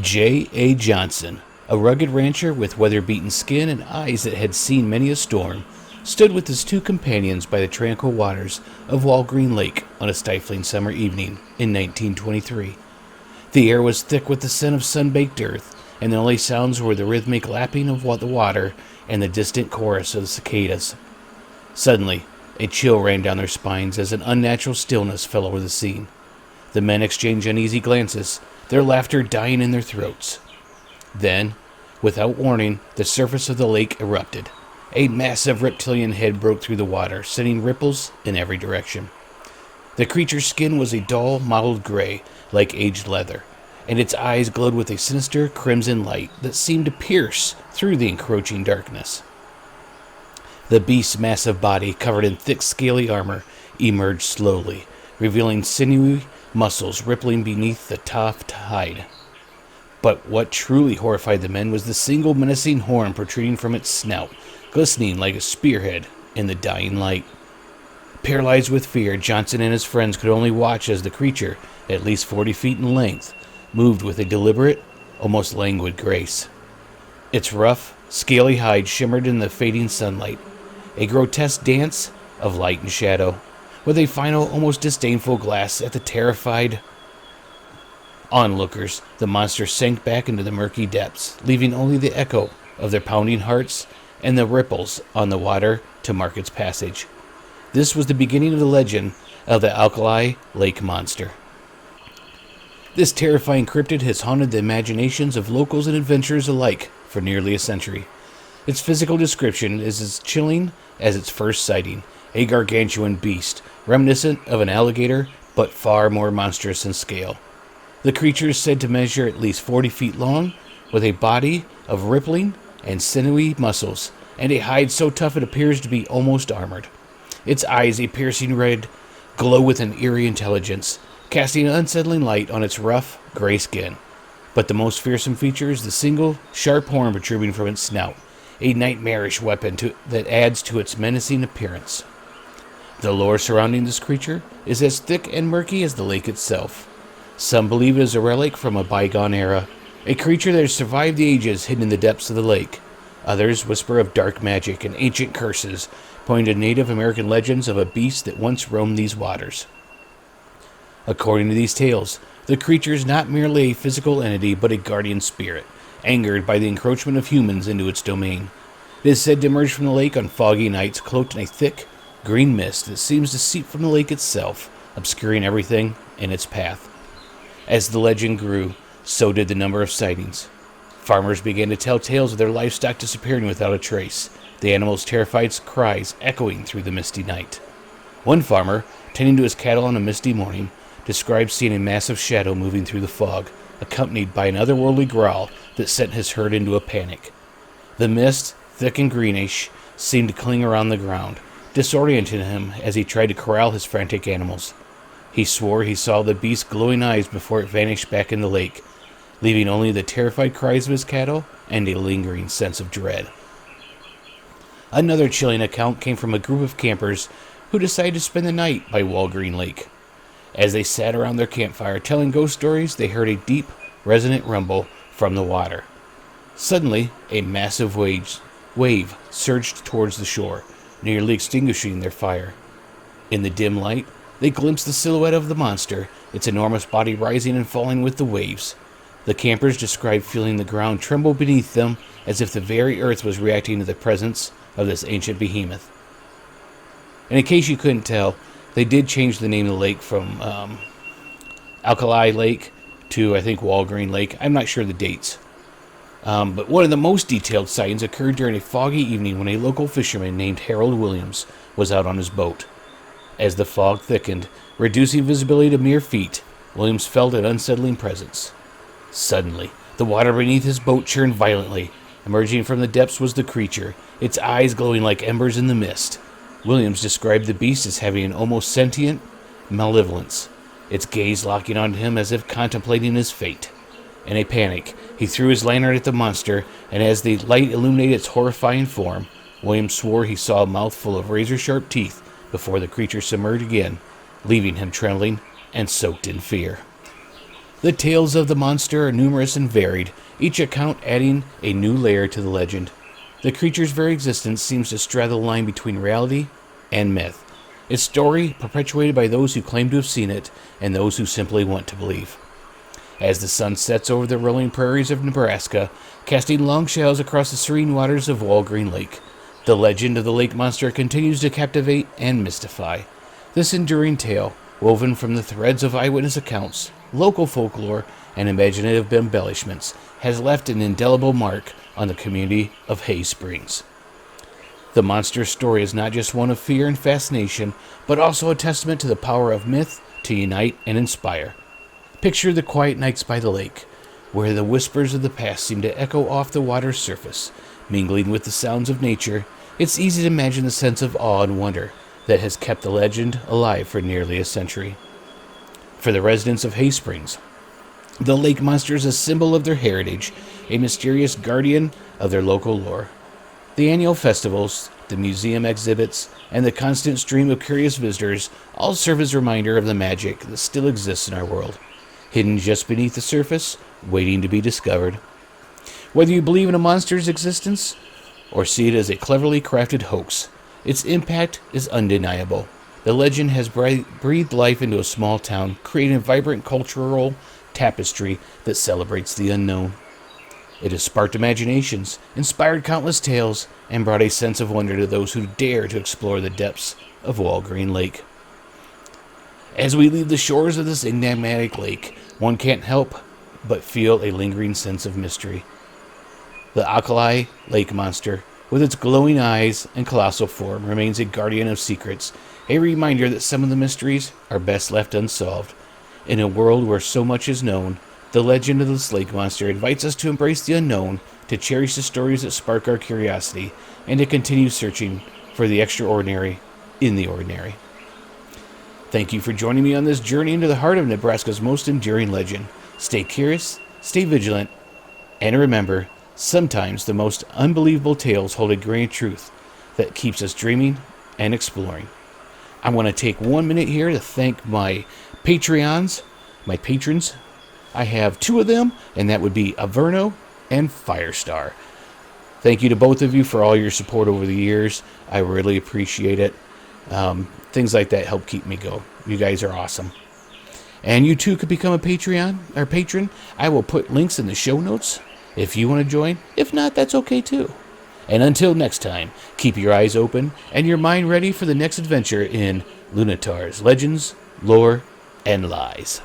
J.A. Johnson, a rugged rancher with weather-beaten skin and eyes that had seen many a storm, stood with his two companions by the tranquil waters of Walgren Lake on a stifling summer evening in 1923. The air was thick with the scent of sun-baked earth, and the only sounds were the rhythmic lapping of the water and the distant chorus of the cicadas. Suddenly, a chill ran down their spines as an unnatural stillness fell over the scene. The men exchanged uneasy glances, their laughter dying in their throats. Then, without warning, the surface of the lake erupted. A massive reptilian head broke through the water, sending ripples in every direction. The creature's skin was a dull, mottled gray, like aged leather, and its eyes glowed with a sinister crimson light that seemed to pierce through the encroaching darkness. The beast's massive body, covered in thick, scaly armor, emerged slowly, revealing sinewy muscles rippling beneath the tough hide. But what truly horrified the men was the single menacing horn protruding from its snout, glistening like a spearhead in the dying light. Paralyzed with fear, Johnson and his friends could only watch as the creature, at least 40 feet in length, moved with a deliberate, almost languid grace. Its rough, scaly hide shimmered in the fading sunlight, a grotesque dance of light and shadow, with a final, almost disdainful glance at the terrified onlookers. The monster sank back into the murky depths, leaving only the echo of their pounding hearts and the ripples on the water to mark its passage. This was the beginning of the legend of the Alkali Lake Monster. This terrifying cryptid has haunted the imaginations of locals and adventurers alike for nearly a century. Its physical description is as chilling as its first sighting, a gargantuan beast, reminiscent of an alligator, but far more monstrous in scale. The creature is said to measure at least 40 feet long, with a body of rippling and sinewy muscles, and a hide so tough it appears to be almost armored. Its eyes, a piercing red, glow with an eerie intelligence, casting an unsettling light on its rough, gray skin. But the most fearsome feature is the single, sharp horn protruding from its snout, a nightmarish weapon that adds to its menacing appearance. The lore surrounding this creature is as thick and murky as the lake itself. Some believe it is a relic from a bygone era, a creature that has survived the ages hidden in the depths of the lake. Others whisper of dark magic and ancient curses, pointing to Native American legends of a beast that once roamed these waters. According to these tales, the creature is not merely a physical entity, but a guardian spirit, angered by the encroachment of humans into its domain. It is said to emerge from the lake on foggy nights, cloaked in a thick, green mist that seems to seep from the lake itself, obscuring everything in its path. As the legend grew, so did the number of sightings. Farmers began to tell tales of their livestock disappearing without a trace, the animals' terrified cries echoing through the misty night. One farmer, tending to his cattle on a misty morning, described seeing a massive shadow moving through the fog, accompanied by an otherworldly growl that sent his herd into a panic. The mist, thick and greenish, seemed to cling around the ground, disorienting him as he tried to corral his frantic animals. He swore he saw the beast's glowing eyes before it vanished back in the lake, leaving only the terrified cries of his cattle and a lingering sense of dread. Another chilling account came from a group of campers who decided to spend the night by Walgren Lake. As they sat around their campfire telling ghost stories, they heard a deep, resonant rumble from the water. Suddenly, a massive wave surged towards the shore, nearly extinguishing their fire. In the dim light, they glimpsed the silhouette of the monster, its enormous body rising and falling with the waves. The campers described feeling the ground tremble beneath them as if the very earth was reacting to the presence of this ancient behemoth. And in case you couldn't tell, they did change the name of the lake from Alkali Lake to, I think, Walgren Lake. I'm not sure the dates. But one of the most detailed sightings occurred during a foggy evening when a local fisherman named Harold Williams was out on his boat. As the fog thickened, reducing visibility to mere feet, Williams felt an unsettling presence. Suddenly, the water beneath his boat churned violently. Emerging from the depths was the creature, its eyes glowing like embers in the mist. Williams described the beast as having an almost sentient malevolence, its gaze locking onto him as if contemplating his fate. In a panic, he threw his lantern at the monster, and as the light illuminated its horrifying form, Williams swore he saw a mouth full of razor-sharp teeth before the creature submerged again, leaving him trembling and soaked in fear. The tales of the monster are numerous and varied, each account adding a new layer to the legend. The creature's very existence seems to straddle the line between reality and myth. Its story perpetuated by those who claim to have seen it and those who simply want to believe. As the sun sets over the rolling prairies of Nebraska, casting long shadows across the serene waters of Walgren Lake, the legend of the lake monster continues to captivate and mystify. This enduring tale, woven from the threads of eyewitness accounts, local folklore, and imaginative embellishments, has left an indelible mark on the community of Hay Springs. The monster's story is not just one of fear and fascination, but also a testament to the power of myth to unite and inspire. Picture the quiet nights by the lake, where the whispers of the past seem to echo off the water's surface, mingling with the sounds of nature. It's easy to imagine the sense of awe and wonder that has kept the legend alive for nearly a century. For the residents of Hay Springs, the lake monster is a symbol of their heritage, a mysterious guardian of their local lore. The annual festivals, the museum exhibits, and the constant stream of curious visitors all serve as a reminder of the magic that still exists in our world, hidden just beneath the surface, waiting to be discovered. Whether you believe in a monster's existence or see it as a cleverly crafted hoax, its impact is undeniable. The legend has breathed life into a small town, creating a vibrant cultural tapestry that celebrates the unknown. It has sparked imaginations, inspired countless tales, and brought a sense of wonder to those who dare to explore the depths of Walgren Lake. As we leave the shores of this enigmatic lake, one can't help but feel a lingering sense of mystery. The Alkali Lake Monster, with its glowing eyes and colossal form, remains a guardian of secrets, a reminder that some of the mysteries are best left unsolved. In a world where so much is known, the legend of this lake monster invites us to embrace the unknown, to cherish the stories that spark our curiosity, and to continue searching for the extraordinary in the ordinary. Thank you for joining me on this journey into the heart of Nebraska's most enduring legend. Stay curious, stay vigilant, and remember, sometimes the most unbelievable tales hold a grain of truth that keeps us dreaming and exploring. I want to take 1 minute here to thank my patrons. I have 2 of them, and that would be Averno and Firestar. Thank you to both of you for all your support over the years. I really appreciate it. Things like that help keep me going. You guys are awesome. And you too could become a Patreon or patron. I will put links in the show notes if you want to join. If not, that's okay too. And until next time, keep your eyes open and your mind ready for the next adventure in Lunitar's legends, lore, and lies.